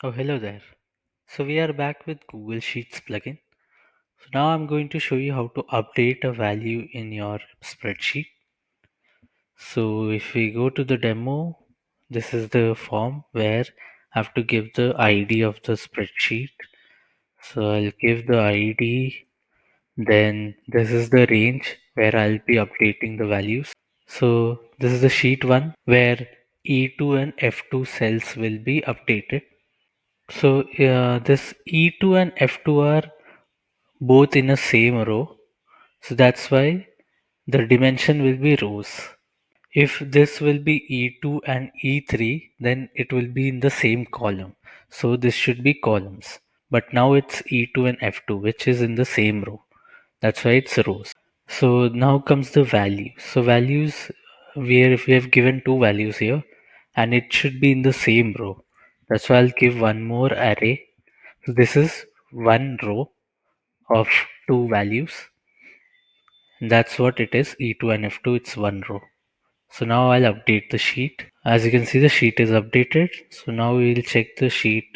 Oh, hello there. So we are back with Google Sheets plugin. So now I'm going to show you how to update a value in your spreadsheet. So if we go to the demo, this is the form where I have to give the ID of the spreadsheet. So I'll give the ID, then this is the range where I'll be updating the values. So this is the sheet 1 where E2 and F2 cells will be updated. So this E2 and F2 are both in a same row. So that's why the dimension will be rows. If this will be E2 and E3, then it will be in the same column. So this should be columns. But now it's E2 and F2, which is in the same row. That's why it's rows. So now comes the value. So values, where if we have given two values here, and it should be in the same row. That's why I'll give one more array. So this is one row of two values. That's what it is. E2 and F2, it's one row. So now I'll update the sheet. As you can see, the sheet is updated. So now we'll check the sheet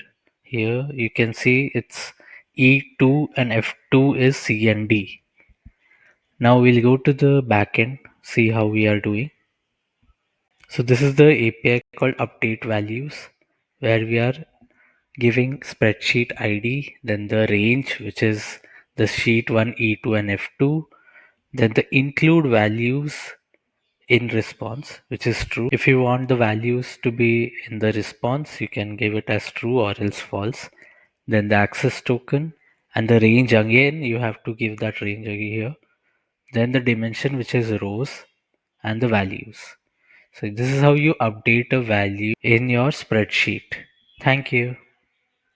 here. You can see it's E2 and F2 is C and D. Now we'll go to the backend, see how we are doing. So this is the API called update values, where we are giving spreadsheet ID, then the range, which is the sheet 1, E2 and F2, then the include values in response, which is true. If you want the values to be in the response, you can give it as true or else false. Then the access token and the range again, you have to give that range again here. Then the dimension, which is rows, and the values. So this is how you update a value in your spreadsheet. Thank you.